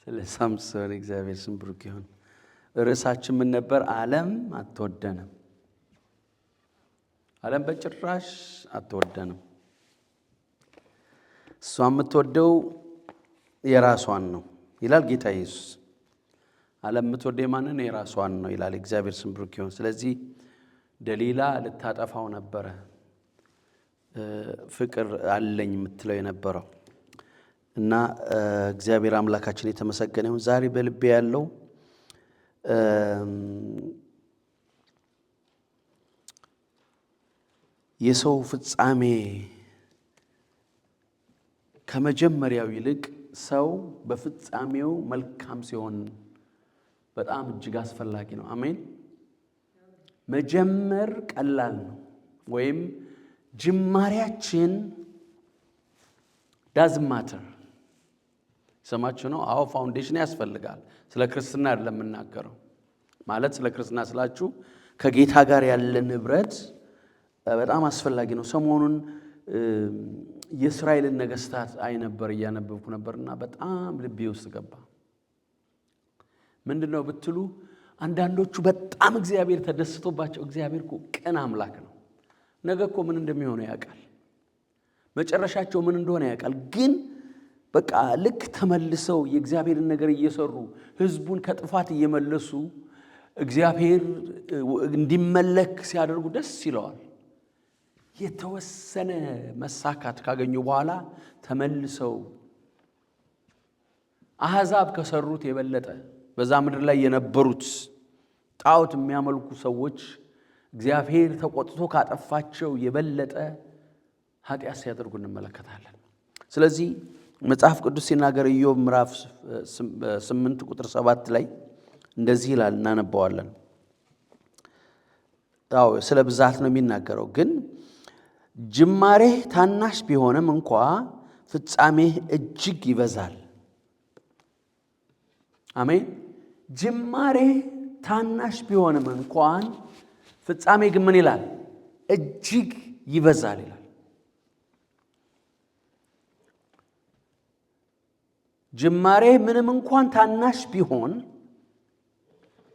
ስለ ሳምሶን እግዚአብሔር ስም ብሩክ ይሁን። ርዕሳችን ምን ነበር? ዓለም አትወደንም። ዓለም በጭራሽ አትወደንም። እሷ የምትወደው የራሷን ነው ይላል ጌታ ኢየሱስ። ዓለም የምትወደው የማንን? የራሷን ነው ይላል። እግዚአብሔር ስም ብሩክ ይሁን። ስለዚህ ደሊላ ልታጠፋው ነበረ ፍቅር አለኝ የምትለው የነበረው እና እግዚአብሔር አምላካችን የተመሰገነ ይሁን። ዛሬ በልቤ ያለው የሰው ፍጻሜ ከመጀመሪያው ይልቅ ሰው በፍጻሜው መልካም ሲሆን በጣም እጅግ አስፈላጊ ነው። አሜን። መጀመር ቀላል ነው፣ ወይም ጅማሬያችን ዳዝንት ማተር። ሰማችሁ ነው? አዎ ፋውንዴሽን ያስፈልጋል። ስለ ክርስትና አይደለም የምናገረው። ማለት ስለ ክርስትና ስላችሁ ከጌታ ጋር ያለ ንብረት በጣም አስፈላጊ ነው። ሰሞኑን የእስራኤልን ነገስታት ነበር እያነበብኩ ነበርና በጣም ልቤ ውስጥ ገባ። ምንድነው ብትሉ አንዳንዶቹ በጣም እግዚአብሔር ተደስቶባቸው፣ እግዚአብሔር እኮ ቅን አምላክ ነው። ነገ እኮ ምን እንደሚሆነው ያውቃል። መጨረሻቸው ምን እንደሆነ ያውቃል። ግን በቃ ልክ ተመልሰው የእግዚአብሔርን ነገር እየሰሩ ህዝቡን ከጥፋት እየመለሱ እግዚአብሔር እንዲመለክ ሲያደርጉ ደስ ይለዋል። የተወሰነ መሳካት ካገኙ በኋላ ተመልሰው አሕዛብ ከሰሩት የበለጠ በዛ ምድር ላይ የነበሩት ጣዖት የሚያመልኩ ሰዎች እግዚአብሔር ተቆጥቶ ካጠፋቸው የበለጠ ኃጢአት ሲያደርጉ እንመለከታለን። ስለዚህ መጽሐፍ ቅዱስ ሲናገር ኢዮብ ምዕራፍ 8 ቁጥር 7 ላይ እንደዚህ ይላል፣ እናነባዋለን። አዎ ስለ ብዛት ነው የሚናገረው። ግን ጅማሬህ ታናሽ ቢሆንም እንኳ ፍጻሜህ እጅግ ይበዛል። አሜን። ጅማሬህ ታናሽ ቢሆንም እንኳን ፍጻሜ ግን ምን ይላል? እጅግ ይበዛል ይላል። ጅማሬህ ምንም እንኳን ታናሽ ቢሆን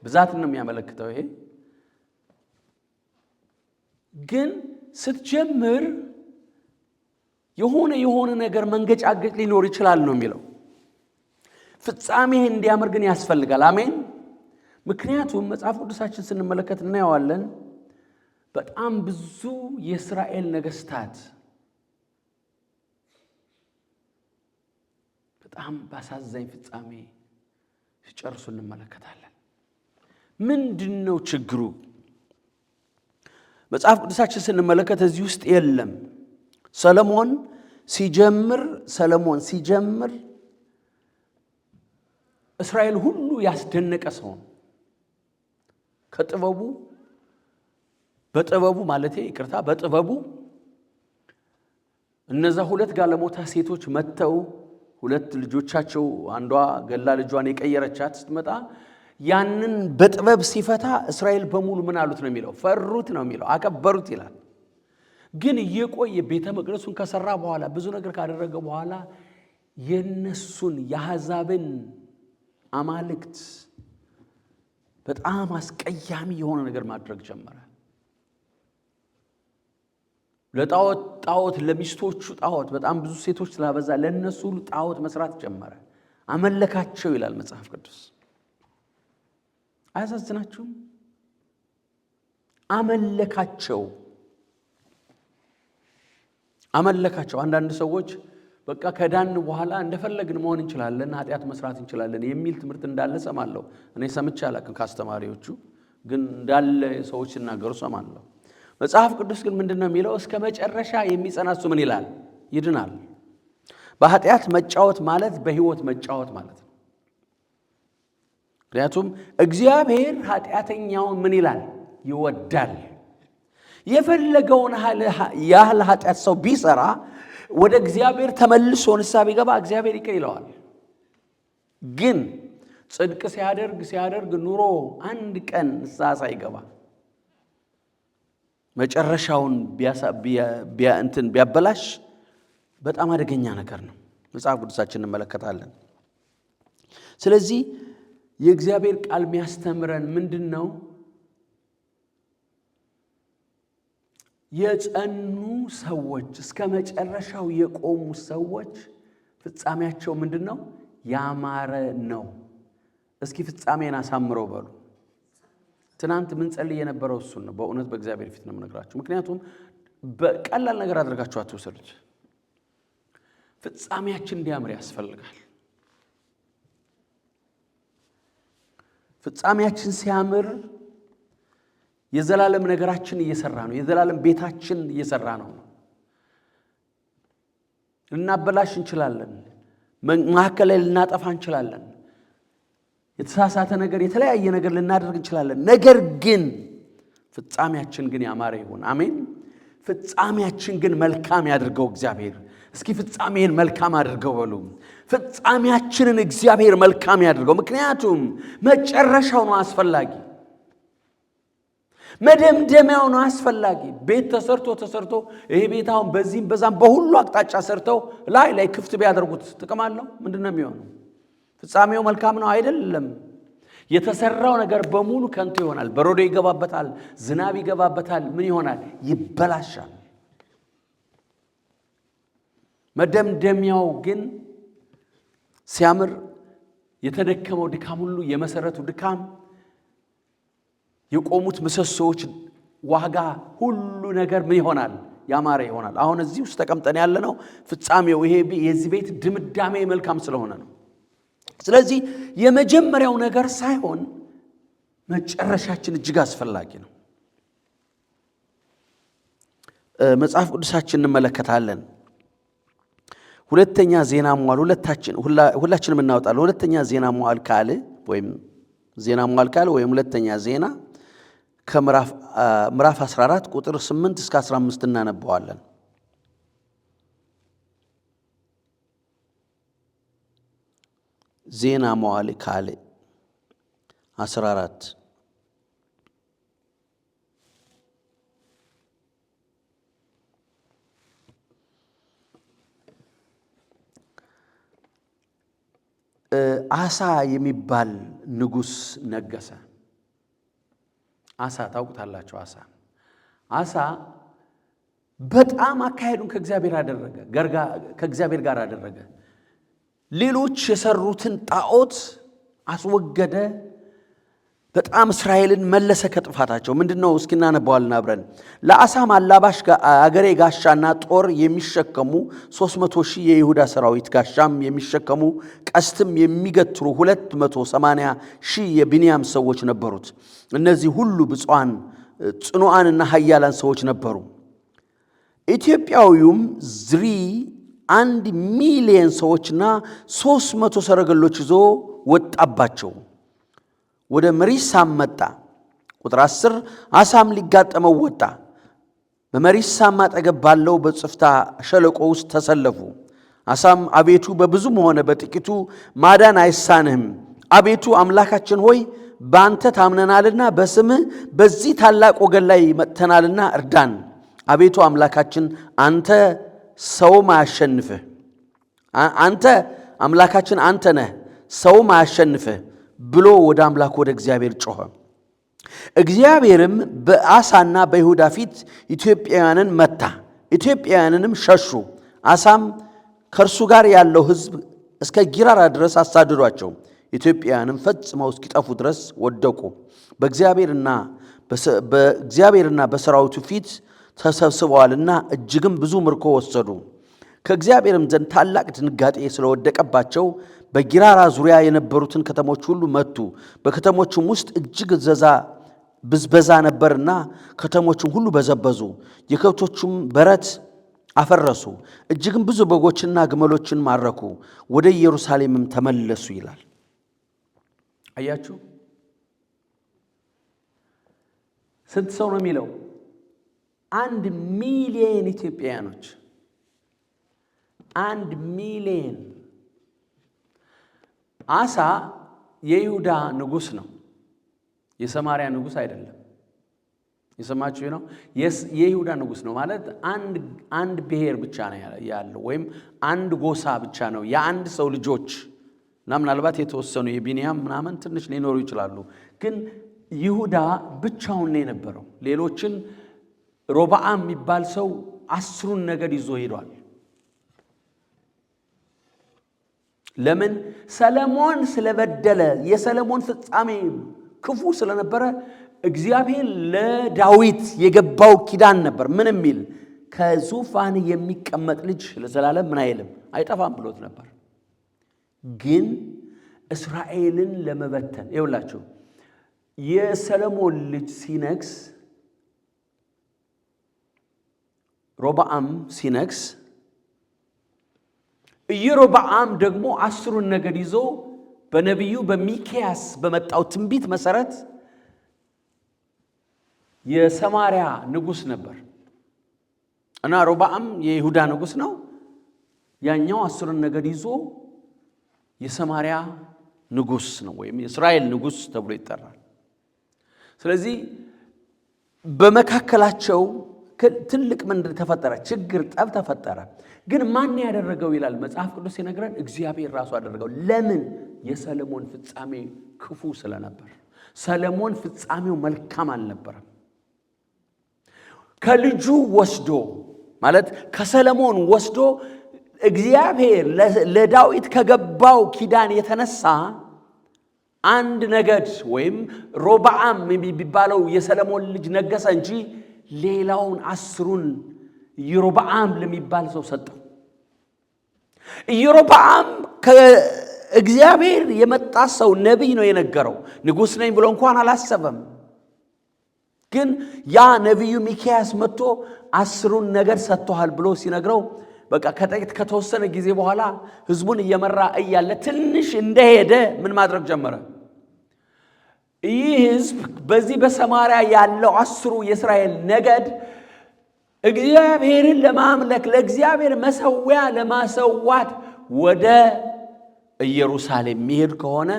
ብዛትን ነው የሚያመለክተው። ይሄ ግን ስትጀምር የሆነ ነገር መንገጫገጭ ሊኖር ይችላል ነው የሚለው። ፍጻሜህ እንዲያምር ግን ያስፈልጋል። አሜን። ምክንያቱም መጽሐፍ ቅዱሳችን ስንመለከት እናየዋለን። በጣም ብዙ የእስራኤል ነገስታት በጣም ባሳዛኝ ፍጻሜ ሲጨርሱ እንመለከታለን። ምንድነው ችግሩ? መጽሐፍ ቅዱሳችን ስንመለከት እዚህ ውስጥ የለም። ሰሎሞን ሲጀምር እስራኤል ሁሉ ያስደነቀ ሰው ነው። በጥበቡ እነዛ ሁለት ጋለሞታ ሴቶች መተው ሁለት ልጆቻቸው አንዷ ገላ ልጇን የቀየረቻት ስትመጣ ያንን በጥበብ ሲፈታ እስራኤል በሙሉ ምን አሉት ነው የሚለው? ፈሩት ነው የሚለው፣ አከበሩት ይላል። ግን የቆየ ቤተ መቅደሱን ከሰራ በኋላ ብዙ ነገር ካደረገ በኋላ የነሱን የአሕዛብን አማልክት በጣም አስቀያሚ የሆነ ነገር ማድረግ ጀመረ። ለጣዖት ለሚስቶቹ ጣዖት በጣም ብዙ ሴቶች ስላበዛ ለነሱ ሁሉ ጣዖት መስራት ጀመረ። አመለካቸው ይላል መጽሐፍ ቅዱስ። አያሳዝናችሁም? አመለካቸው። አንዳንድ ሰዎች በቃ ከዳን በኋላ እንደፈለግን መሆን እንችላለን፣ ኃጢአት መስራት እንችላለን የሚል ትምህርት እንዳለ ሰማለሁ። እኔ ሰምቼ አላውቅም ካስተማሪዎቹ፣ ግን እንዳለ ሰዎች ሲናገሩ ሰማለሁ። መጽሐፍ ቅዱስ ግን ምንድነው የሚለው? እስከ መጨረሻ የሚጸና እሱ ምን ይላል? ይድናል። በኃጢአት መጫወት ማለት በህይወት መጫወት ማለት ነው። ምክንያቱም እግዚአብሔር ኃጢአተኛውን ምን ይላል? ይወዳል። የፈለገውን ያህል ኃጢአት ሰው ቢሰራ ወደ እግዚአብሔር ተመልሶ ንስሐ ቢገባ እግዚአብሔር ይቅር ይለዋል። ግን ጽድቅ ሲያደርግ ኑሮ አንድ ቀን ንስሐ ሳይገባ መጨረሻውን ቢያበላሽ በጣም አደገኛ ነገር ነው። መጽሐፍ ቅዱሳችን እንመለከታለን። ስለዚህ የእግዚአብሔር ቃል የሚያስተምረን ምንድነው? የጸኑ ሰዎች እስከ መጨረሻው የቆሙ ሰዎች ፍጻሜያቸው ምንድነው? ያማረ ነው። እስኪ ፍጻሜን አሳምረው በሉ። ትናንት ምን ጸልይ የነበረው እሱን ነው። በእውነት በእግዚአብሔር ፊት ነው የምነግራችሁ። ምክንያቱም በቀላል ነገር አድርጋችሁ አትወሰዱት። ፍጻሜያችን እንዲያምር ያስፈልጋል። ፍጻሜያችን ሲያምር የዘላለም ነገራችን እየሰራ ነው። የዘላለም ቤታችን እየሰራ ነው። ልናበላሽ እንችላለን። መካከል ላይ ልናጠፋ እንችላለን። የተሳሳተ ነገር የተለያየ ነገር ልናደርግ እንችላለን። ነገር ግን ፍጻሜያችን ግን ያማረ ይሁን። አሜን። ፍጻሜያችን ግን መልካም ያድርገው እግዚአብሔር። እስኪ ፍጻሜን መልካም አድርገው በሉ። ፍጻሜያችንን እግዚአብሔር መልካም ያድርገው። ምክንያቱም መጨረሻው ነው አስፈላጊ። መደምደሚያው ነው አስፈላጊ። ቤት ተሰርቶ ይሄ ቤት አሁን በዚህም በዛም በሁሉ አቅጣጫ ሰርተው ላይ ክፍት ቢያደርጉት ጥቅም አለው? ምንድነው የሚሆነው? ፍጻሜው መልካም ነው አይደለም። የተሰራው ነገር በሙሉ ከንቱ ይሆናል። በረዶ ይገባበታል፣ ዝናብ ይገባበታል። ምን ይሆናል? ይበላሻል። መደምደሚያው ግን ሲያምር የተደከመው ድካም ሁሉ የመሰረቱ ድካም የቆሙት ምሰሶች ዋጋ ሁሉ ነገር ምን ይሆናል? ያማረ ይሆናል። አሁን እዚህ ውስጥ ተቀምጠን ያለነው ፍጻሜው ይሄ የዚህ ቤት ድምዳሜ መልካም ስለሆነ ነው። ስለዚህ የመጀመሪያው ነገር ሳይሆን መጨረሻችን እጅግ አስፈላጊ ነው። መጽሐፍ ቅዱሳችን እንመለከታለን። ሁለተኛ ዜና መዋዕል ሁላችንም እናወጣለን። ሁለተኛ ዜና መዋዕል ካለ ወይም ሁለተኛ ዜና ከምዕራፍ 14 ቁጥር 8 እስከ 15 እናነባዋለን። ዜና መዋዕል ካለ 14 አሳ የሚባል ንጉስ ነገሰ። አሳ ታውቁታላችሁ። አሳ በጣም አካሄዱን ከእግዚአብሔር ጋር አደረገ። ሌሎች የሰሩትን ጣዖት አስወገደ። በጣም እስራኤልን መለሰ ከጥፋታቸው። ምንድነው? እስኪ እናነባዋለን አብረን። ለአሳም አላባሽ አገሬ ጋሻና ጦር የሚሸከሙ 300,000 የይሁዳ ሰራዊት፣ ጋሻም የሚሸከሙ ቀስትም የሚገትሩ 280,000 የቢንያም ሰዎች ነበሩት። እነዚህ ሁሉ ብፁዓን ጽኑዓንና ኃያላን ሰዎች ነበሩ። ኢትዮጵያዊውም ዝሪ 1,000,000 ሰዎችና 300 ሰረገሎች ይዞ ወጣባቸው። ወደ መሪሳም መጣ። ቁጥር 10 አሳም ሊጋጠመው ወጣ። በመሪሳም አጠገብ ባለው በጽፍታ ሸለቆ ውስጥ ተሰለፉ። አሳም አቤቱ በብዙም ሆነ በጥቂቱ ማዳን አይሳንህም። አቤቱ አምላካችን ሆይ በአንተ ታምነናልና በስምህ በዚህ ታላቅ ወገን ላይ መጥተናልና እርዳን። አቤቱ አምላካችን አንተ ሰውም አያሸንፍህ። አንተ አምላካችን አንተ ነህ፣ ሰውም አያሸንፍህ ብሎ ወደ አምላኩ ወደ እግዚአብሔር ጮኸ። እግዚአብሔርም በአሳና በይሁዳ ፊት ኢትዮጵያውያንን መታ፣ ኢትዮጵያውያንንም ሸሹ። አሳም ከእርሱ ጋር ያለው ሕዝብ እስከ ጊራራ ድረስ አሳደዷቸው። ኢትዮጵያውያንም ፈጽመው እስኪጠፉ ድረስ ወደቁ። በእግዚአብሔርና በሰራዊቱ ፊት ተሰብስበዋልና እጅግም ብዙ ምርኮ ወሰዱ። ከእግዚአብሔርም ዘንድ ታላቅ ድንጋጤ ስለወደቀባቸው በጊራራ ዙሪያ የነበሩትን ከተሞች ሁሉ መቱ። በከተሞቹም ውስጥ እጅግ ብዝበዛ ነበርና ከተሞቹም ሁሉ በዘበዙ። የከብቶቹም በረት አፈረሱ። እጅግም ብዙ በጎችና ግመሎችን ማረኩ። ወደ ኢየሩሳሌምም ተመለሱ ይላል። አያችሁ፣ ስንት ሰው ነው የሚለው? 1,000,000 ኢትዮጵያውያኖች። 1,000,000። አሳ የይሁዳ ንጉስ ነው፣ የሰማርያ ንጉስ አይደለም። የሰማችሁ ነው። የይሁዳ ንጉስ ነው ማለት አንድ ብሔር ብቻ ነው ያለው ወይም አንድ ጎሳ ብቻ ነው የአንድ ሰው ልጆች እና ምናልባት የተወሰኑ የቢንያም ምናምን ትንሽ ሊኖሩ ይችላሉ። ግን ይሁዳ ብቻውን ነው የነበረው። ሌሎችን ሮብዓም የሚባል ሰው 10ን ነገድ ይዞ ሄዷል። ለምን? ሰለሞን ስለበደለ የሰለሞን ፍጻሜ ክፉ ስለነበረ እግዚአብሔር ለዳዊት የገባው ኪዳን ነበር። ምን የሚል? ከዙፋን የሚቀመጥ ልጅ ለዘላለም ምን አይልም አይጠፋም ብሎት ነበር። ግን እስራኤልን ለመበተን ይኸውላችሁ የሰለሞን ልጅ ሲነግስ ሮብዓም ሲነግስ ኢዮርብዓም ደግሞ 10ን ነገድ ይዞ በነቢዩ በሚክያስ በመጣው ትንቢት መሰረት የሰማርያ ንጉስ ነበር እና ሮብዓም የይሁዳ ንጉስ ነው። ያኛው 10ን ነገድ ይዞ የሰማርያ ንጉስ ነው ወይም የእስራኤል ንጉስ ተብሎ ይጠራል። ስለዚህ በመካከላቸው ትልቅ ምንድን ተፈጠረ? ችግር፣ ጠብ ተፈጠረ። ግን ማን ያደረገው ይላል መጽሐፍ ቅዱስ ሲነግረን፣ እግዚአብሔር ራሱ አደረገው። ለምን? የሰለሞን ፍጻሜ ክፉ ስለነበር። ሰለሞን ፍጻሜው መልካም አልነበረም። ከልጁ ወስዶ ማለት ከሰለሞን ወስዶ እግዚአብሔር ለዳዊት ከገባው ኪዳን የተነሳ አንድ ነገድ ወይም ሮብዓም የሚባለው የሰለሞን ልጅ ነገሰ እንጂ ሌላውን 10ን ኢዮርብዓም ለሚባል ሰው ሰጠው። ኢዮርብዓም ከእግዚአብሔር የመጣ ሰው ነቢይ ነው የነገረው። ንጉስ ነኝ ብሎ እንኳን አላሰበም። ግን ያ ነቢዩ ሚክያስ መጥቶ 10ን ነገድ ሰጥቷል ብሎ ሲነግረው በቃ ከተወሰነ ጊዜ በኋላ ህዝቡን እየመራ እያለ ትንሽ እንደሄደ ምን ማድረግ ጀመረ? ይህ ህዝብ በዚህ በሰማርያ ያለው 10ሩ የእስራኤል ነገድ እግዚአብሔርን ለማምለክ ለእግዚአብሔር መሰዊያ ለማሰዋት ወደ ኢየሩሳሌም የሚሄድ ከሆነ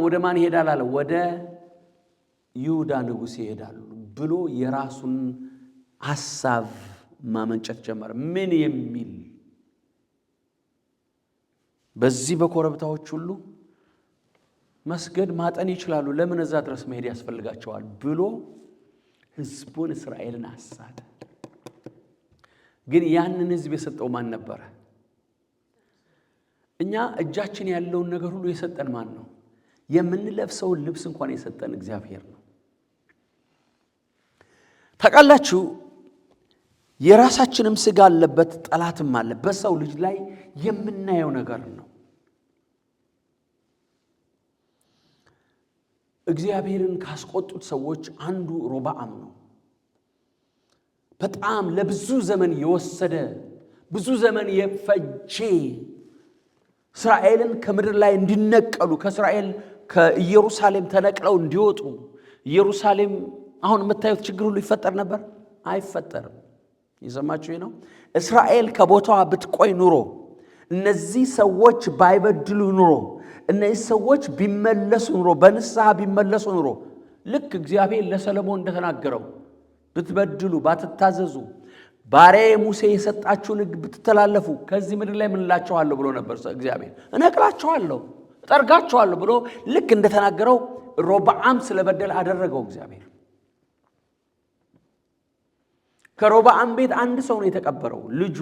ወደ ማን ይሄዳል አለ? ወደ ይሁዳ ንጉስ ይሄዳሉ ብሎ የራሱን ሐሳብ ማመንጨት ጀመረ። ምን የሚል? በዚህ በኮረብታዎች ሁሉ መስገድ ማጠን ይችላሉ፣ ለምን እዛ ድረስ መሄድ ያስፈልጋቸዋል ብሎ ህዝቡን እስራኤልን አሳደ። ግን ያንን ህዝብ የሰጠው ማን ነበረ? እኛ እጃችን ያለውን ነገር ሁሉ የሰጠን ማን ነው? የምንለብሰውን ልብስ እንኳን የሰጠን እግዚአብሔር ነው። ታውቃላችሁ፣ የራሳችንም ስጋ አለበት፣ ጠላትም አለ። በሰው ልጅ ላይ የምናየው ነገር ነው። እግዚአብሔርን ካስቆጡት ሰዎች አንዱ ሮብዓም ነው። በጣም ለብዙ ዘመን የወሰደ ብዙ ዘመን የፈጀ እስራኤልን ከምድር ላይ እንዲነቀሉ ከኢየሩሳሌም ተነቅለው እንዲወጡ ኢየሩሳሌም አሁን የምታዩት ችግር ሁሉ ይፈጠር ነበር? አይፈጠርም። ይሰማችሁ ነው። እስራኤል ከቦታዋ ብትቆይ ኑሮ እነዚህ ሰዎች ባይበድሉ ኑሮ እነዚህ ሰዎች ቢመለሱ ኑሮ በንስሐ ቢመለሱ ኑሮ ልክ እግዚአብሔር ለሰለሞን እንደተናገረው ብትበድሉ ባትታዘዙ ባሪያዬ ሙሴ የሰጣችሁን ሕግ ብትተላለፉ ከዚህ ምድር ላይ ምን እላችኋለሁ ብሎ ነበር እግዚአብሔር። እነቅላችኋለሁ፣ እጠርጋችኋለሁ ብሎ ልክ እንደተናገረው ሮብዓም ስለበደለ አደረገው እግዚአብሔር። ከሮብዓም ቤት አንድ ሰው ነው የተቀበረው፣ ልጁ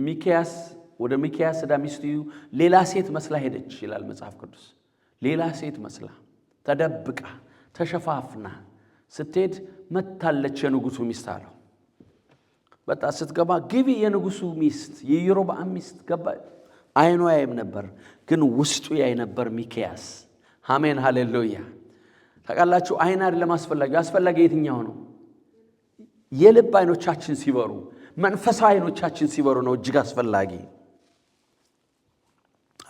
ሚክያስ። ወደ ሚክያስ ዳ ሚስቱ ሌላ ሴት መስላ ሄደች ይላል መጽሐፍ ቅዱስ። ሌላ ሴት መስላ ተደብቃ ተሸፋፍና ስትሄድ መታለች የንጉሱ ሚስት አለው። በጣ ስትገባ ግቢ የንጉሱ ሚስት የኢዮርብዓም ሚስት ገባ። አይኗ ያይም ነበር፣ ግን ውስጡ ያይ ነበር ሚክያስ። አሜን ሃሌሉያ። ታውቃላችሁ አይን አይደለም አስፈላጊ የትኛው ነው? የልብ አይኖቻችን ሲበሩ፣ መንፈሳዊ አይኖቻችን ሲበሩ ነው እጅግ አስፈላጊ።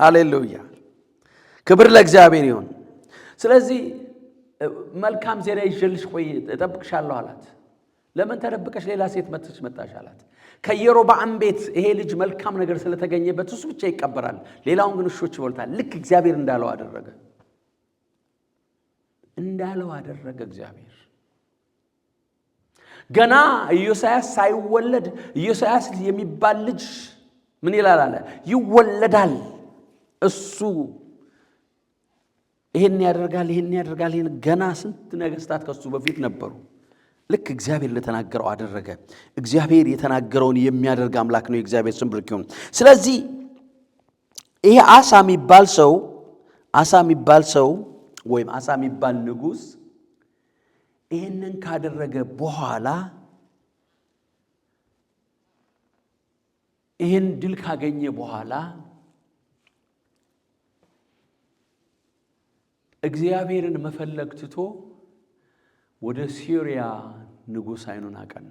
ሃሌሉያ ክብር ለእግዚአብሔር ይሁን። ስለዚህ መልካም ዜና ይዤልሽ ቆይ እጠብቅሻለሁ አላት። ለምን ተደብቀሽ ሌላ ሴት መጣሽ አላት። ከኢዮርብዓም ቤት ይሄ ልጅ መልካም ነገር ስለተገኘበት እሱ ብቻ ይቀበራል፣ ሌላውን ግን ውሾች ይበሉታል። ልክ እግዚአብሔር እንዳለው አደረገ። እንዳለው አደረገ እግዚአብሔር። ገና ኢዮስያስ ሳይወለድ ኢዮስያስ የሚባል ልጅ ምን ይላል አለ ይወለዳል። እሱ ይሄን ያደርጋል ይሄን ገና ስንት ነገስታት ከሱ በፊት ነበሩ። ልክ እግዚአብሔር ለተናገረው አደረገ። እግዚአብሔር የተናገረውን የሚያደርግ አምላክ ነው። የእግዚአብሔር ስም ብሩክ ይሁን። ስለዚህ ይሄ አሳ የሚባል ሰው ወይም አሳ የሚባል ንጉስ ይሄንን ካደረገ በኋላ ይሄን ድል ካገኘ በኋላ እግዚአብሔርን መፈለግ ትቶ ወደ ሲሪያ ንጉስ አይኑን አቀና።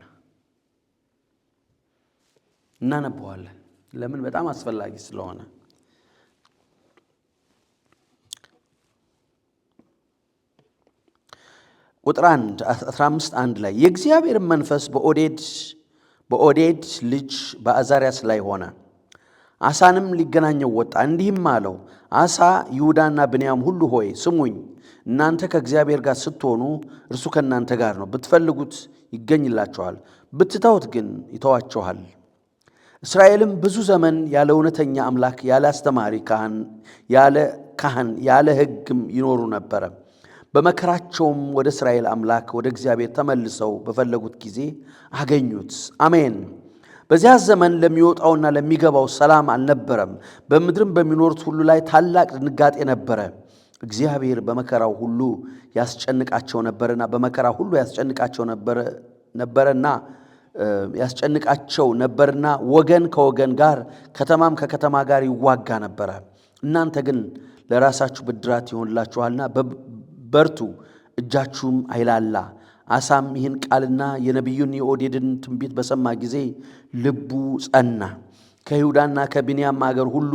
እናነበዋለን። ለምን? በጣም አስፈላጊ ስለሆነ። ቁጥር 15 ላይ የእግዚአብሔር መንፈስ በኦዴድ ልጅ በአዛርያስ ላይ ሆነ። አሳንም ሊገናኘው ወጣ፣ እንዲህም አለው፣ አሳ ይሁዳና ብንያም ሁሉ ሆይ ስሙኝ። እናንተ ከእግዚአብሔር ጋር ስትሆኑ እርሱ ከእናንተ ጋር ነው። ብትፈልጉት ይገኝላችኋል፣ ብትተውት ግን ይተዋችኋል። እስራኤልም ብዙ ዘመን ያለ እውነተኛ አምላክ፣ ያለ አስተማሪ ካህን፣ ያለ ሕግም ይኖሩ ነበረ። በመከራቸውም ወደ እስራኤል አምላክ ወደ እግዚአብሔር ተመልሰው በፈለጉት ጊዜ አገኙት። አሜን። በዚያ ዘመን ለሚወጣውና ለሚገባው ሰላም አልነበረም። በምድርም በሚኖሩት ሁሉ ላይ ታላቅ ድንጋጤ ነበረ። እግዚአብሔር በመከራው ሁሉ ያስጨንቃቸው ነበርና ወገን ከወገን ጋር ከተማም ከከተማ ጋር ይዋጋ ነበረ። እናንተ ግን ለራሳችሁ ብድራት ይሆንላችኋልና በርቱ፣ እጃችሁም አይላላ። አሳም ይህን ቃልና የነቢዩን የኦዴድን ትንቢት በሰማ ጊዜ ልቡ ጸና። ከይሁዳና ከብንያም አገር ሁሉ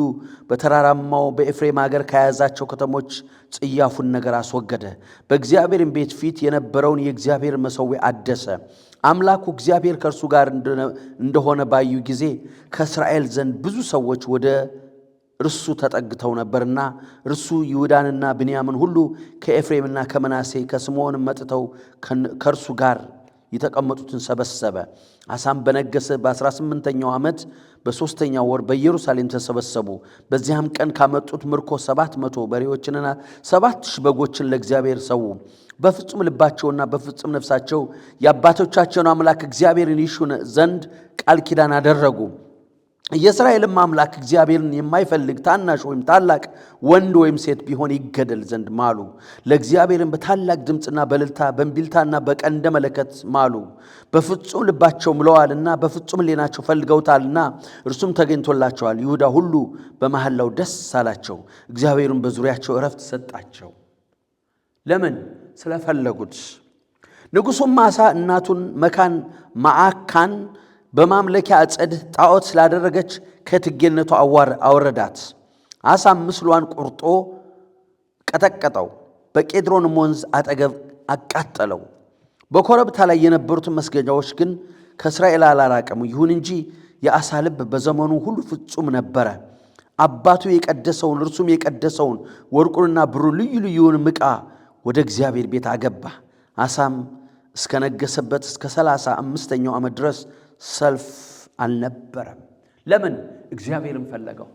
በተራራማው በኤፍሬም አገር ከያዛቸው ከተሞች ጽያፉን ነገር አስወገደ። በእግዚአብሔርም ቤት ፊት የነበረውን የእግዚአብሔር መሠዊያ አደሰ። አምላኩ እግዚአብሔር ከእርሱ ጋር እንደሆነ ባዩ ጊዜ ከእስራኤል ዘንድ ብዙ ሰዎች ወደ እርሱ ተጠግተው ነበርና እርሱ ይሁዳንና ብንያምን ሁሉ ከኤፍሬምና ከመናሴ ከስምዖንም መጥተው ከእርሱ ጋር የተቀመጡትን ሰበሰበ። አሳም በነገሰ በ18ኛው ዓመት በ3ኛው ወር በኢየሩሳሌም ተሰበሰቡ። በዚያም ቀን ካመጡት ምርኮ 700 በሬዎችንና 7,000 በጎችን ለእግዚአብሔር ሰዉ። በፍጹም ልባቸውና በፍጹም ነፍሳቸው የአባቶቻቸውን አምላክ እግዚአብሔርን ይሹ ዘንድ ቃል ኪዳን አደረጉ። የእስራኤልም አምላክ እግዚአብሔርን የማይፈልግ ታናሽ ወይም ታላቅ ወንድ ወይም ሴት ቢሆን ይገደል ዘንድ ማሉ። ለእግዚአብሔርም በታላቅ ድምፅና በእልልታ በእምቢልታና በቀንደ መለከት ማሉ። በፍጹም ልባቸው ምለዋልና በፍጹም ሕሊናቸው ፈልገውታልና እርሱም ተገኝቶላቸዋል። ይሁዳ ሁሉ በመሐላው ደስ አላቸው፣ እግዚአብሔርም በዙሪያቸው ዕረፍት ሰጣቸው። ለምን? ስለፈለጉት። ንጉሡም አሳ እናቱን መካን ማዕካን በማምለኪያ አጸድ ጣዖት ስላደረገች ከትጌነቱ አወረዳት። አሳም ምስሏን ቆርጦ ቀጠቀጠው፣ በቄድሮንም ወንዝ አጠገብ አቃጠለው። በኮረብታ ላይ የነበሩትን መስገጃዎች ግን ከእስራኤል አላራቀሙ። ይሁን እንጂ የአሳ ልብ በዘመኑ ሁሉ ፍጹም ነበረ። አባቱ የቀደሰውን እርሱም የቀደሰውን ወርቁንና ብሩን ልዩ ልዩውንም ዕቃ ወደ እግዚአብሔር ቤት አገባ። አሳም እስከነገሰበት እስከ 35ኛው ዓመት ድረስ ሰልፍ አልነበረም። ለምን? እግዚአብሔርን ፈለገው።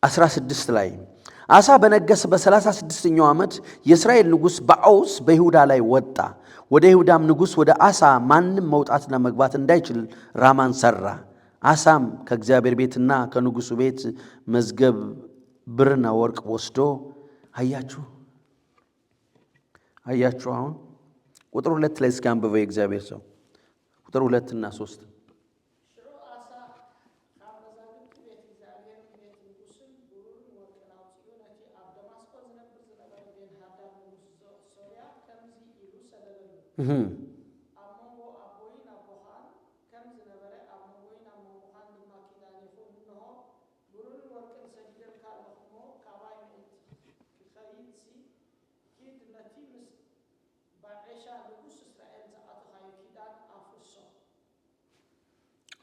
16 ላይ አሳ በነገሰ በ36ኛው ዓመት የእስራኤል ንጉሥ ባኦስ በይሁዳ ላይ ወጣ። ወደ ይሁዳም ንጉሥ ወደ አሳ ማንም መውጣትና መግባት እንዳይችል ራማን ሠራ። አሳም ከእግዚአብሔር ቤትና ከንጉሡ ቤት መዝገብ ብርና ወርቅ ወስዶ አያችሁ አሁን ቁጥር 2 ላይ እስኪ አንብበው የእግዚአብሔር ሰው ቁጥር 2 እና 3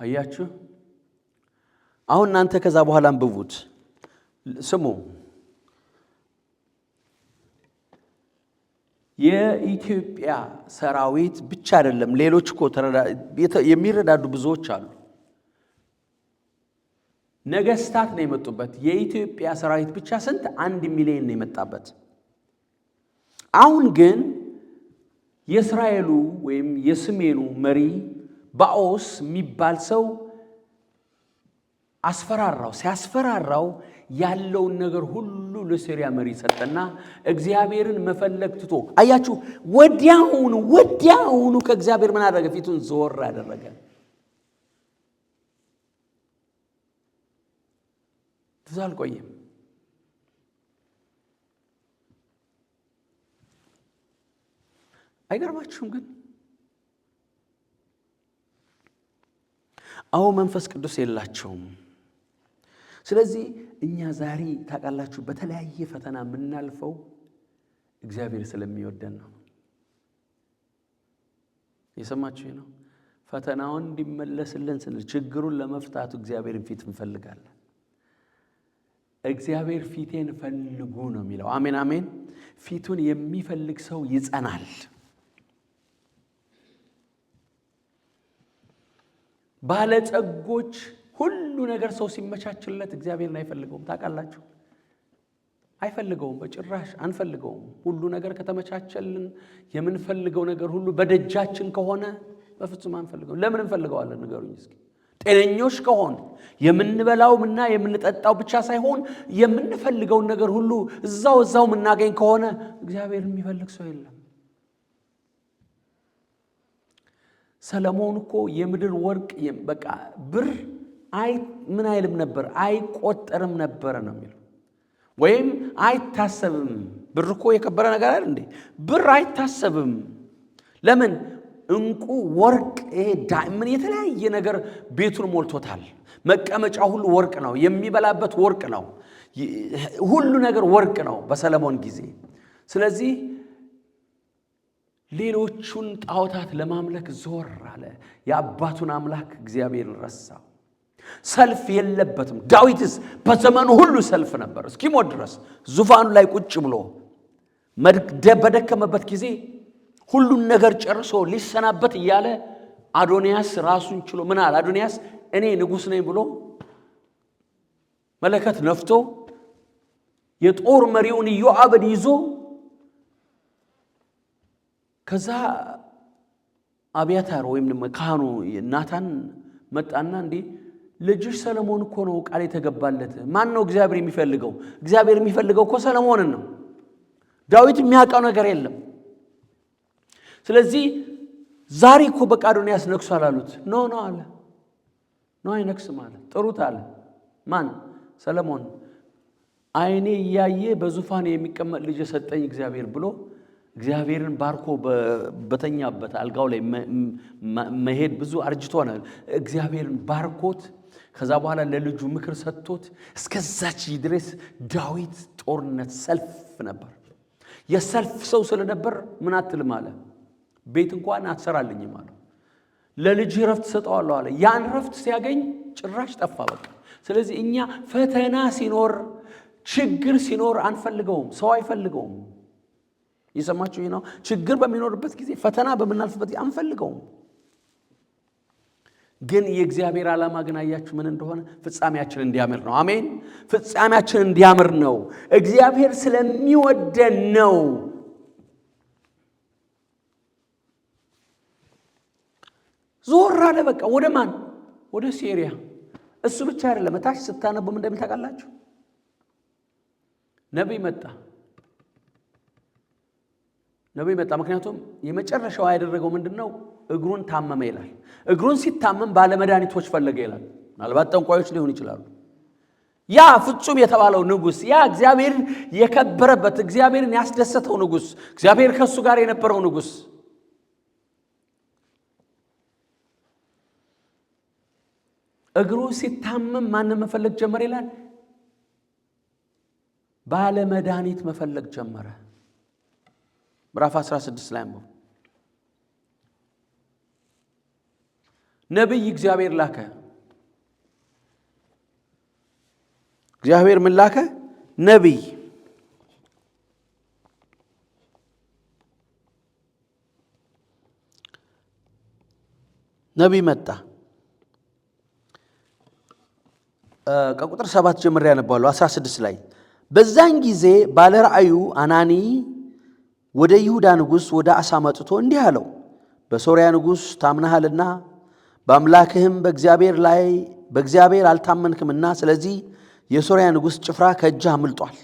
አያችሁ። አሁን እናንተ ከዛ በኋላ አንብቡት፣ ስሙ። የኢትዮጵያ ሰራዊት ብቻ አይደለም፣ ሌሎች እኮ የሚረዳዱ ብዙዎች አሉ። ነገስታት ነው የመጡበት። የኢትዮጵያ ሰራዊት ብቻ ስንት 1 ሚሊዮን ነው የመጣበት። አሁን ግን የእስራኤሉ ወይም የሰሜኑ መሪ ባኦስ የሚባል ሰው አስፈራራው። ሲያስፈራራው ያለውን ነገር ሁሉ ለሶርያ መሪ ሰጠና እግዚአብሔርን መፈለግ ትቶ፣ አያችሁ፣ ወዲያውኑ ከእግዚአብሔር ምን አደረገ? ፊቱን ዞር አደረገ። ብዙ አልቆየም። አይገርማችሁም? ግን አዎ መንፈስ ቅዱስ የላቸውም። ስለዚህ እኛ ዛሬ ታውቃላችሁ በተለያየ ፈተና የምናልፈው እግዚአብሔር ስለሚወደን ነው። የሰማችሁ ነው። ፈተናውን እንዲመለስልን ስንል ችግሩን ለመፍታቱ እግዚአብሔርን ፊት እንፈልጋለን። እግዚአብሔር ፊቴን ፈልጉ ነው የሚለው። አሜን አሜን። ፊቱን የሚፈልግ ሰው ይጸናል። ባለጸጎች ሁሉ ነገር ሰው ሲመቻችለት እግዚአብሔርን አይፈልገውም። ታውቃላችሁ፣ አይፈልገውም። በጭራሽ አንፈልገውም። ሁሉ ነገር ከተመቻቸልን የምንፈልገው ነገር ሁሉ በደጃችን ከሆነ በፍጹም አንፈልገውም። ለምን እንፈልገዋለን? ንገሩኝ እስኪ። ጤነኞች ከሆን የምንበላውና የምንጠጣው ብቻ ሳይሆን የምንፈልገውን ነገር ሁሉ እዛው የምናገኝ ከሆነ እግዚአብሔር የሚፈልግ ሰው የለም። ሰለሞን እኮ የምድር ወርቅ በቃ ብር ምን አይልም ነበር፣ አይቆጠርም ነበር ነው የሚለው። ወይም አይታሰብም። ብር እኮ የከበረ ነገር አይደል እንዴ? ብር አይታሰብም። ለምን? እንቁ፣ ወርቅ፣ ዳይመንድ፣ የተለያየ ነገር ቤቱን ሞልቶታል። መቀመጫ ሁሉ ወርቅ ነው። የሚበላበት ወርቅ ነው። ሁሉ ነገር ወርቅ ነው በሰለሞን ጊዜ። ስለዚህ ሌሎቹን ጣዖታት ለማምለክ ዞር አለ። የአባቱን አምላክ እግዚአብሔርን ረሳው። ሰልፍ የለበትም። ዳዊትስ በዘመኑ ሁሉ ሰልፍ ነበር። እስኪሞት ድረስ ዙፋኑ ላይ ቁጭ ብሎ በደከመበት ጊዜ ሁሉን ነገር ጨርሶ ሊሰናበት እያለ አዶንያስ ራሱን ችሎ ምን አለ? አዶንያስ እኔ ንጉሥ ነኝ ብሎ መለከት ነፍቶ የጦር መሪውን ኢዮአብን ይዞ ከዛ አብያታር ወይም ካህኑ ናታን መጣና እንዴ ልጅሽ ሰለሞን እኮ ነው ቃል የተገባለት። ማን ነው እግዚአብሔር የሚፈልገው? እግዚአብሔር የሚፈልገው እኮ ሰለሞንን ነው። ዳዊት የሚያውቀው ነገር የለም። ስለዚህ ዛሬ እኮ በቃ አዶንያስ ነግሷል አሉት። ኖ አለ። ኖ አይነግስም አለ። ጥሩት አለ። ማን? ሰለሞን። አይኔ እያየ በዙፋን የሚቀመጥ ልጅ ሰጠኝ እግዚአብሔር ብሎ እግዚአብሔርን ባርኮ በተኛበት አልጋው ላይ መሄድ ብዙ አርጅቶና እግዚአብሔርን ባርኮት ከዛ በኋላ ለልጁ ምክር ሰጥቶት እስከዛች ድረስ ዳዊት ጦርነት ሰልፍ ነበር። የሰልፍ ሰው ስለነበር ምን አትልም አለ። ቤት እንኳን አትሰራልኝም አለ። ለልጅ ረፍት ሰጠዋለሁ አለ። ያን ረፍት ሲያገኝ ጭራሽ ጠፋ በቃ። ስለዚህ እኛ ፈተና ሲኖር ችግር ሲኖር አንፈልገውም፣ ሰው አይፈልገውም። ይሰማችሁ ነው። ችግር በሚኖርበት ጊዜ ፈተና በመናልፍበት ጊዜ አንፈልገውም። ግን የእግዚአብሔር ዓላማ ግን አያችሁ ምን እንደሆነ? ፍጻሜያችን እንዲያምር ነው። አሜን። ፍጻሜያችን እንዲያምር ነው። እግዚአብሔር ስለሚወደን ነው። ዞር አለ በቃ። ወደ ማን? ወደ ሶርያ። እሱ ብቻ አይደለም። ታች ስታነቡ ምን እንደሚል ታውቃላችሁ? ነብይ መጣ። ምክንያቱም የመጨረሻው ያደረገው ምንድነው? እግሩን ታመመ ይላል። እግሩን ሲታመም ባለመድኃኒቶች ፈለገ ይላል። ምናልባት ጠንቋዮች ሊሆኑ ይችላሉ። ያ ፍጹም የተባለው ንጉስ፣ ያ እግዚአብሔር የከበረበት እግዚአብሔርን ያስደሰተው ንጉስ፣ እግዚአብሔር ከሱ ጋር የነበረው ንጉስ እግሩ ሲታመም ማንን መፈለግ ጀመረ ይላል? ባለመድኃኒት መፈለግ ጀመረ። ምዕራፍ 16 ላይ ነው። ነብይ እግዚአብሔር ላከ። እግዚአብሔር ምን ላከ? ነብይ። ነቢይ መጣ። ከቁጥር 7 ጀምሬ ያነባለሁ 16 ላይ በዛን ጊዜ ባለ ራእዩ አናኒ ወደ ይሁዳ ንጉሥ ወደ አሳ መጥቶ እንዲህ አለው፣ በሶርያ ንጉሥ ታምናሃልና በአምላክህም በእግዚአብሔር አልታመንክምና ስለዚህ የሶርያ ንጉሥ ጭፍራ ከእጅህ አምልጧል።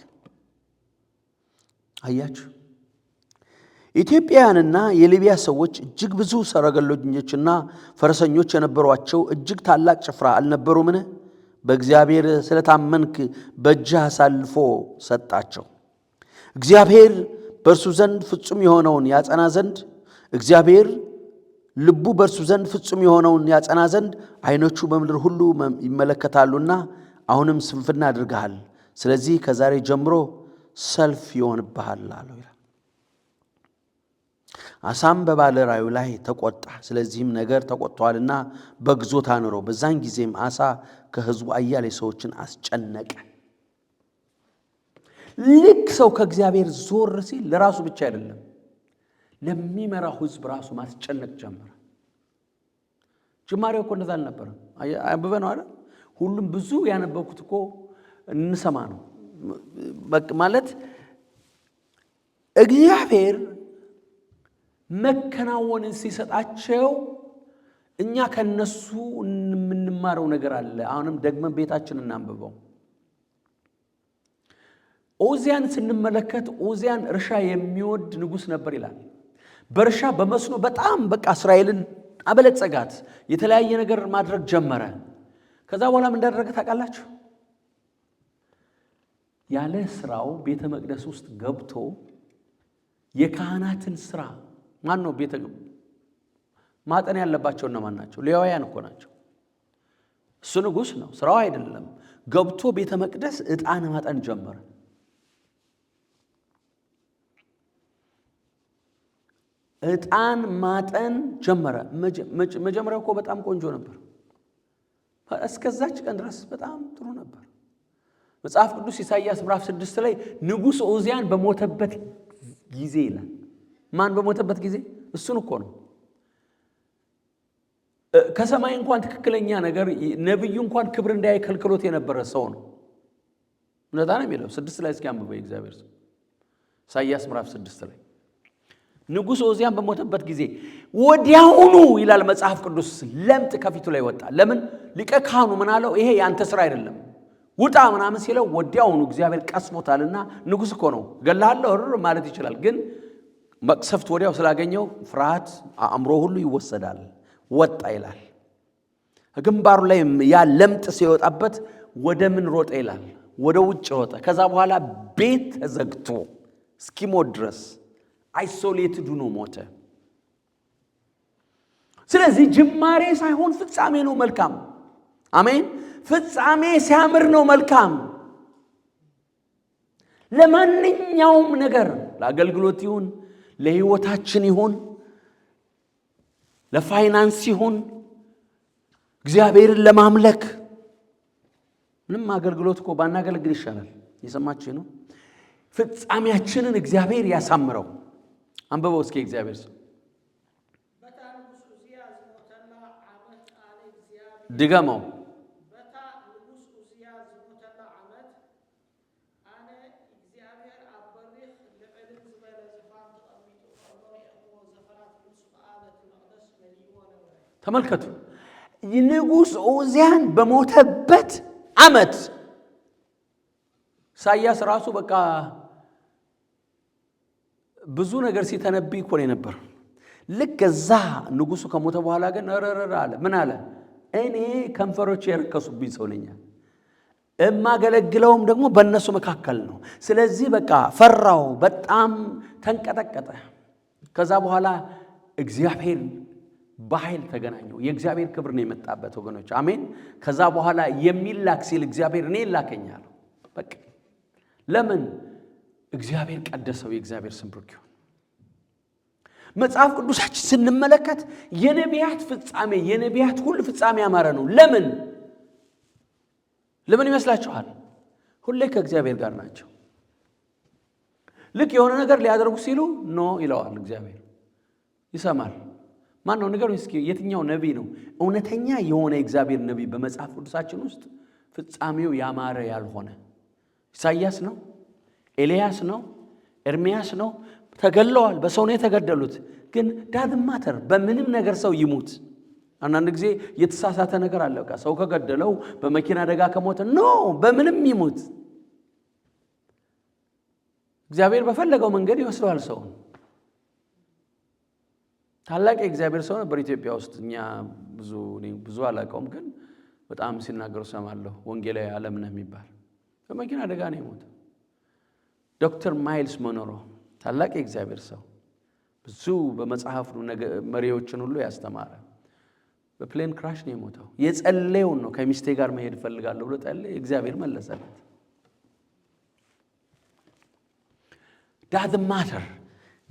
አያችሁ፣ ኢትዮጵያውያንና የሊቢያ ሰዎች እጅግ ብዙ ሰረገሎኞችና ፈረሰኞች የነበሯቸው እጅግ ታላቅ ጭፍራ አልነበሩምን? በእግዚአብሔር ስለታመንክ በእጅህ አሳልፎ ሰጣቸው። እግዚአብሔር በእርሱ ዘንድ ፍጹም የሆነውን ያጸና ዘንድ እግዚአብሔር ልቡ በእርሱ ዘንድ ፍጹም የሆነውን ያጸና ዘንድ ዓይኖቹ በምድር ሁሉ ይመለከታሉና አሁንም ስንፍና አድርገሃል። ስለዚህ ከዛሬ ጀምሮ ሰልፍ ይሆንብሃል አለው ይላል። አሳም በባለ ራእዩ ላይ ተቆጣ። ስለዚህም ነገር ተቆጥቷልና በግዞት አኖረው። በዛን ጊዜም አሳ ከሕዝቡ አያሌ ሰዎችን አስጨነቀ። ልክ ሰው ከእግዚአብሔር ዞር ሲል ለራሱ ብቻ አይደለም ለሚመራው ሕዝብ ራሱ ማስጨነቅ ጀመረ። ጅማሬው እኮ እንደዛ አልነበረም። አንብበ ነው አይደል? ሁሉም ብዙ ያነበብኩት እኮ እንሰማ ነው ማለት እግዚአብሔር መከናወንን ሲሰጣቸው እኛ ከነሱ የምንማረው ነገር አለ። አሁንም ደግመን ቤታችን እናንብበው። ኦዚያን ስንመለከት ኦዚያን እርሻ የሚወድ ንጉሥ ነበር ይላል። በእርሻ በመስኖ በጣም በቃ እስራኤልን አበለጸጋት። የተለያየ ነገር ማድረግ ጀመረ። ከዛ በኋላ ምን እንዳደረገ ታውቃላችሁ? ያለ ስራው ቤተ መቅደስ ውስጥ ገብቶ የካህናትን ስራ ማን ነው ቤተ ማጠን ያለባቸው? እነማን ናቸው? ሌዋውያን እኮ ናቸው። እሱ ንጉሥ ነው፣ ስራው አይደለም። ገብቶ ቤተ መቅደስ ዕጣን ማጠን ጀመረ። ዕጣን ማጠን ጀመረ። መጀመሪያው እኮ በጣም ቆንጆ ነበር። እስከዛች ቀን ድረስ በጣም ጥሩ ነበር። መጽሐፍ ቅዱስ ኢሳይያስ ምዕራፍ 6 ላይ ንጉሥ ኦዚያን በሞተበት ጊዜ ይላል። ማን በሞተበት ጊዜ? እሱን እኮ ነው። ከሰማይ እንኳን ትክክለኛ ነገር ነብዩ እንኳን ክብር እንዳያይ ከልክሎት የነበረ ሰው ነው። እነዛ ነው የሚለው 6 ላይ እስኪ አንብበው እግዚአብሔር ሰው ኢሳይያስ ምዕራፍ 6 ላይ ንጉሥ ኦዚያን በሞተበት ጊዜ ወዲያውኑ ይላል መጽሐፍ ቅዱስ ለምጥ ከፊቱ ላይ ወጣ። ለምን? ሊቀ ካህኑ ምን አለው? ይሄ ያንተ ስራ አይደለም ውጣ ምናምን ሲለው ወዲያውኑ እግዚአብሔር ቀስሞታልና ንጉሥ እኮ ነው ገላለሁ ማለት ይችላል። ግን መቅሰፍት ወዲያው ስላገኘው ፍርሃት አእምሮ ሁሉ ይወሰዳል። ወጣ ይላል። ግንባሩ ላይ ያ ለምጥ ሲወጣበት ወደ ምን ሮጠ ይላል? ወደ ውጭ ሮጠ። ከዛ በኋላ ቤት ተዘግቶ እስኪሞት ድረስ አይሶሌትድ ሆኖ ሞተ። ስለዚህ ጅማሬ ሳይሆን ፍጻሜ ነው መልካም። አሜን። ፍጻሜ ሲያምር ነው መልካም። ለማንኛውም ነገር ለአገልግሎት ይሁን፣ ለህይወታችን ይሁን፣ ለፋይናንስ ይሁን፣ እግዚአብሔርን ለማምለክ ምንም አገልግሎት እኮ ባናገለግል ይሻላል። የሰማችሁ ነው። ፍጻሜያችንን እግዚአብሔር ያሳምረው። አንብበው እስኪ እግዚአብሔር ሰው ድገመው። ተመልከቱ። ንጉሥ ኦዚያን በሞተበት ዓመት ኢሳይያስ ራሱ በቃ ብዙ ነገር ሲተነብይ እኮ ነው ነበር። ልክ እዛ ንጉሱ ከሞተ በኋላ ግን አለ። ምን አለ? እኔ ከንፈሮች የረከሱብኝ ሰው ነኝ፣ እማገለግለውም ደግሞ በእነሱ መካከል ነው። ስለዚህ በቃ ፈራው፣ በጣም ተንቀጠቀጠ። ከዛ በኋላ እግዚአብሔር በኃይል ተገናኘው። የእግዚአብሔር ክብር ነው የመጣበት ወገኖች፣ አሜን። ከዛ በኋላ የሚላክ ሲል እግዚአብሔር እኔ ላከኛለሁ። በቃ ለምን? እግዚአብሔር ቀደሰው። የእግዚአብሔር ስም ብሩክ ይሁን። መጽሐፍ ቅዱሳችን ስንመለከት የነቢያት ፍጻሜ፣ የነቢያት ሁሉ ፍጻሜ ያማረ ነው። ለምን ይመስላችኋል? ሁሌ ከእግዚአብሔር ጋር ናቸው። ልክ የሆነ ነገር ሊያደርጉ ሲሉ ኖ ይለዋል እግዚአብሔር፣ ይሰማል። ማን ነው ንገሩኝ እስኪ? የትኛው ነቢይ ነው እውነተኛ የሆነ የእግዚአብሔር ነቢይ በመጽሐፍ ቅዱሳችን ውስጥ ፍጻሜው ያማረ ያልሆነ? ኢሳይያስ ነው? ኤልያስ ነው? ኤርሚያስ ነው? ተገለዋል። በሰው ነው የተገደሉት። ግን ዳዝንት ማተር በምንም ነገር ሰው ይሙት። አንዳንድ ጊዜ የተሳሳተ ነገር አለ። በቃ ሰው ከገደለው በመኪና አደጋ ከሞተ ኖ፣ በምንም ይሙት እግዚአብሔር በፈለገው መንገድ ይወስደዋል ሰውን። ታላቅ የእግዚአብሔር ሰው ነበር ኢትዮጵያ ውስጥ። እኛ ብዙ አላውቀውም፣ ግን በጣም ሲናገሩ ሰማለሁ። ወንጌላዊ ዓለምነህ የሚባል በመኪና አደጋ ነው የሞተው። ዶክተር ማይልስ ሞኖሮ ታላቅ የእግዚአብሔር ሰው፣ ብዙ በመጽሐፍ መሪዎችን ሁሉ ያስተማረ፣ በፕሌን ክራሽ ነው የሞተው። የጸለየውን ነው ከሚስቴ ጋር መሄድ እፈልጋለሁ ብሎ ጸለየ፣ እግዚአብሔር መለሰለት። ዳዝንት ማተር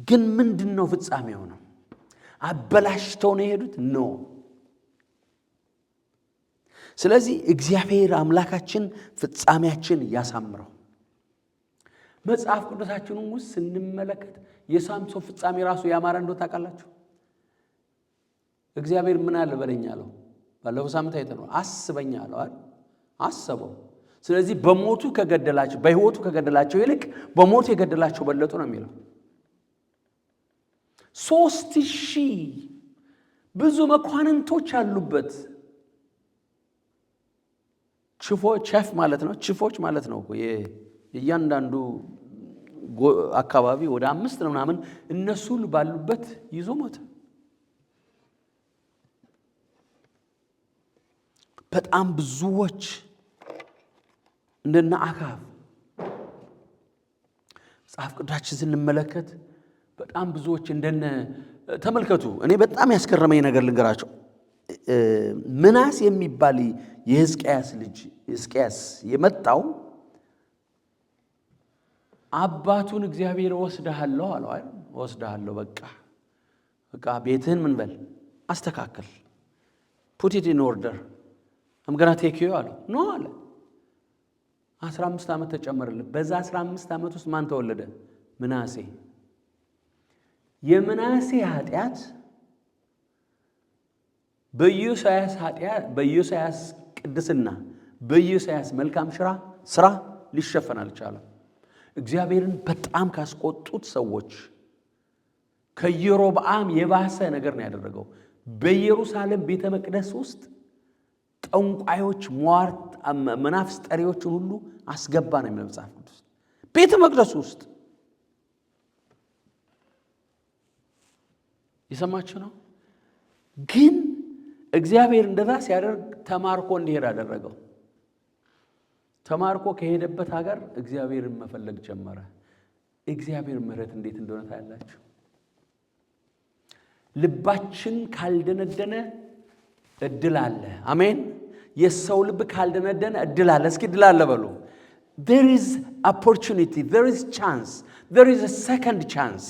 ግን ምንድነው ፍጻሜው ነው? አበላሽተው ነው የሄዱት? ኖ። ስለዚህ እግዚአብሔር አምላካችን ፍጻሜያችን ያሳምረው። መጽሐፍ ቅዱሳችንን ውስጥ ስንመለከት የሳምሶን ፍጻሜ ራሱ ያማረ እንደው ታውቃላችሁ። እግዚአብሔር ምን አለ በለኝ አለው። ባለፈው ሳምንት አይተነው አስበኝ አለው አይደል? አሰበው። ስለዚህ በሕይወቱ ከገደላቸው ይልቅ በሞቱ የገደላቸው በለጡ ነው የሚለው። 3000 ብዙ መኳንንቶች አሉበት። ቺፍ ማለት ነው። ቺፎች ማለት ነው። የእያንዳንዱ አካባቢ ወደ 5 ነው ምናምን እነሱ ሁሉ ባሉበት ይዞ ሞተ። በጣም ብዙዎች እንደና አካብ መጽሐፍ ቅዱሳችን ስንመለከት በጣም ብዙዎች ተመልከቱ። እኔ በጣም ያስገረመኝ ነገር ልንገራቸው። ምናስ የሚባል የሕዝቅያስ ልጅ ሕዝቅያስ የመጣው አባቱን እግዚአብሔር ወስደሃለሁ አለው አይደል? ወስደሃለሁ፣ በቃ ቤትህን ምን በል አስተካክል፣ put it in order, I'm going to take you አለው። ኖ አለ። 15 ዓመት ተጨመረለት። በዛ 15 ዓመት ውስጥ ማን ተወለደ? ምናሴ። የምናሴ ኃጢአት በኢዮስያስ ቅድስና በኢዮስያስ መልካም ስራ ሊሸፈን አልቻለም። እግዚአብሔርን በጣም ካስቆጡት ሰዎች ከኢዮሮብዓም የባሰ ነገር ነው ያደረገው። በኢየሩሳሌም ቤተ መቅደስ ውስጥ ጠንቋዮች፣ ሟርት፣ መናፍስት ጠሪዎችን ሁሉ አስገባ ነው የሚለው መጽሐፍ ቅዱስ። ቤተ መቅደስ ውስጥ የሰማችሁ ነው። ግን እግዚአብሔር እንደዛ ሲያደርግ ተማርኮ እንዲሄድ አደረገው። ተማርኮ ከሄደበት ሀገር እግዚአብሔርን መፈለግ ጀመረ። እግዚአብሔር ምሕረት እንዴት እንደሆነ ታያላችሁ። ልባችን ካልደነደነ እድል አለ። አሜን። የሰው ልብ ካልደነደነ እድል አለ። እስኪ እድል አለ በሉ። there is opportunity, there is chance, there is a second chance።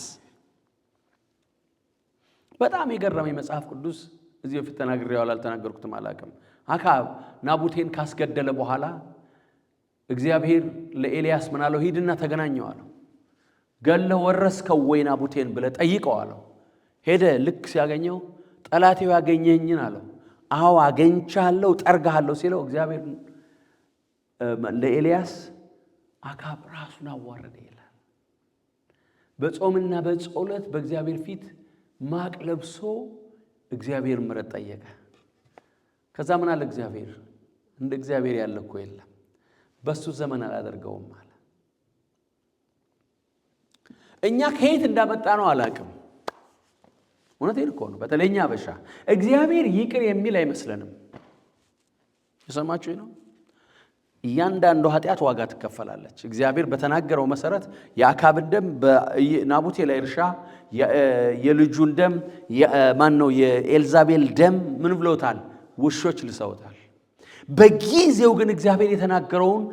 በጣም የገረመኝ መጽሐፍ ቅዱስ እዚህ በፊት ተናግሬው አልተናገርኩትም አላውቅም። አካብ ናቡቴን ካስገደለ በኋላ እግዚአብሔር ለኤልያስ ምን አለው? ሂድና ተገናኘው አለው። ገለህ ወረስከው ወይ ናቡቴን ብለህ ጠይቀው አለው። ሄደ። ልክ ሲያገኘው ጠላቴው ያገኘኝን አለው። አዎ አገኝቻለሁ፣ ጠርጋለሁ ሲለው እግዚአብሔር ለኤልያስ አካብ ራሱን አዋረደ ይላል። በጾምና በጸሎት በእግዚአብሔር ፊት ማቅ ለብሶ እግዚአብሔር ምሕረት ጠየቀ። ከዛ ምን አለ እግዚአብሔር? እንደ እግዚአብሔር ያለ እኮ የለም፣ በሱ ዘመን አላደርገውም አለ። እኛ ከየት እንዳመጣ ነው አላውቅም። እውነቴን እኮ ነው። በተለይኛ አበሻ እግዚአብሔር ይቅር የሚል አይመስለንም። የሰማችሁ ነው። እያንዳንዱ ኃጢአት ዋጋ ትከፈላለች። እግዚአብሔር በተናገረው መሰረት የአካብን ደም በናቡቴ ላይ እርሻ፣ የልጁን ደም የኤልዛቤል ደም ምን ብለውታል? ውሾች ልሰውታል። በጊዜው ግን እግዚአብሔር የተናገረውን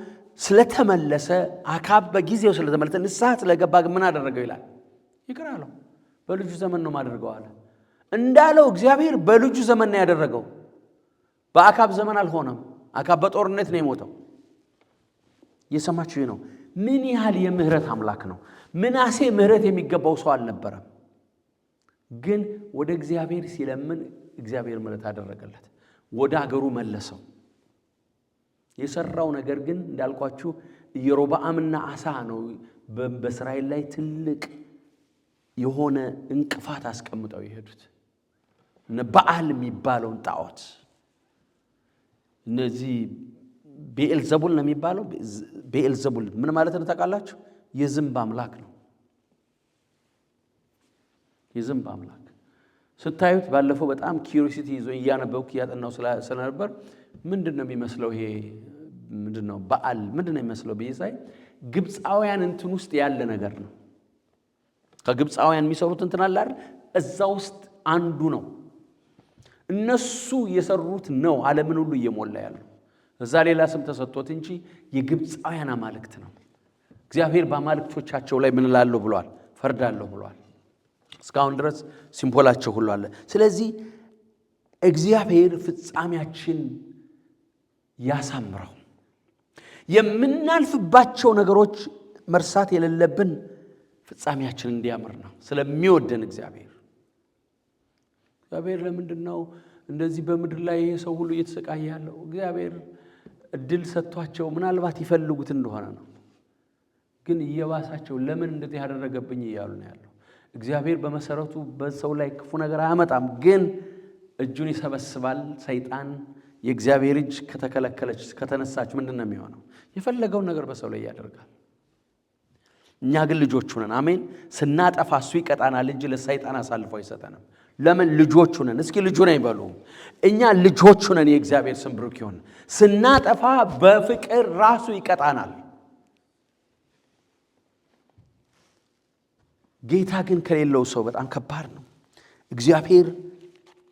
ስለተመለሰ አካብ በጊዜው ስለተመለሰ ንስሐ ስለገባ ግን ምን አደረገው ይላል? ይቅር አለው። በልጁ ዘመን ነው ማደርገው አለ። እንዳለው እግዚአብሔር በልጁ ዘመን ነው ያደረገው። በአካብ ዘመን አልሆነም። አካብ በጦርነት ነው የሞተው። የሰማችሁ ነው። ምን ያህል የምህረት አምላክ ነው። ምናሴ ምህረት የሚገባው ሰው አልነበረም። ግን ወደ እግዚአብሔር ሲለምን እግዚአብሔር ምሕረት አደረገለት፣ ወደ አገሩ መለሰው። የሰራው ነገር ግን እንዳልኳችሁ ኢዮሮብዓምና አሳ ነው በእስራኤል ላይ ትልቅ የሆነ እንቅፋት አስቀምጠው የሄዱት። በዓል የሚባለውን ጣዖት እነዚህ ቤኤልዘቡል ነው የሚባለው። ቤኤልዘቡል ምን ማለት ነው ታውቃላችሁ? የዝንብ አምላክ ነው። የዝንብ አምላክ ስታዩት ባለፈው በጣም ኪዩሪሲቲ ይዞ እያነበብኩ እያጠናው ስለነበር ምንድነው የሚመስለው ይሄ ምንድነው በዓል ምንድነው የሚመስለው በይሳይ ግብፃውያን እንትን ውስጥ ያለ ነገር ነው። ከግብፃውያን የሚሰሩት እንትን አለ አይደል? እዛ ውስጥ አንዱ ነው። እነሱ የሰሩት ነው ዓለምን ሁሉ እየሞላ ያለው። እዛ ሌላ ስም ተሰጥቶት እንጂ የግብፃውያን አማልክት ነው። እግዚአብሔር በአማልክቶቻቸው ላይ ምን እላለሁ ብሏል? ፈርዳለሁ ብሏል። እስካሁን ድረስ ሲምቦላቸው ሁሉ አለ። ስለዚህ እግዚአብሔር ፍጻሜያችን ያሳምረው። የምናልፍባቸው ነገሮች መርሳት የሌለብን ፍጻሜያችን እንዲያምር ነው ስለሚወደን እግዚአብሔር ለምንድነው እንደዚህ በምድር ላይ ሰው ሁሉ እየተሰቃየ ያለው? እግዚአብሔር እድል ሰጥቷቸው ምናልባት ይፈልጉት እንደሆነ ነው። ግን እየባሳቸው ለምን እንደዚህ ያደረገብኝ እያሉ ነው ያለው። እግዚአብሔር በመሰረቱ በሰው ላይ ክፉ ነገር አያመጣም፣ ግን እጁን ይሰበስባል። ሰይጣን የእግዚአብሔር እጅ ከተከለከለች ከተነሳች ምንድነው የሚሆነው? የፈለገውን ነገር በሰው ላይ ያደርጋል። እኛ ግን ልጆቹ ነን። አሜን። ስናጠፋ እሱ ይቀጣናል እንጂ ለሰይጣን አሳልፎ አይሰጠንም። ለምን? ልጆቹ ነን። እስኪ ልጁ ነን ይበሉ። እኛ ልጆቹ ነን። የእግዚአብሔር ስም ብሩክ ይሁን። ስናጠፋ በፍቅር ራሱ ይቀጣናል። ጌታ ግን ከሌለው ሰው በጣም ከባድ ነው። እግዚአብሔር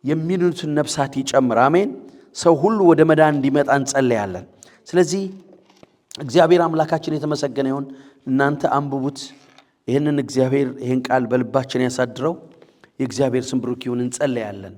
የሚድኑትን ነፍሳት ይጨምር። አሜን። ሰው ሁሉ ወደ መዳን እንዲመጣ እንጸልያለን። ስለዚህ እግዚአብሔር አምላካችን የተመሰገነ ይሁን። እናንተ አንብቡት። ይህንን እግዚአብሔር ይህን ቃል በልባችን ያሳድረው። የእግዚአብሔር ስም ብሩክ ይሁን። እንጸልያለን።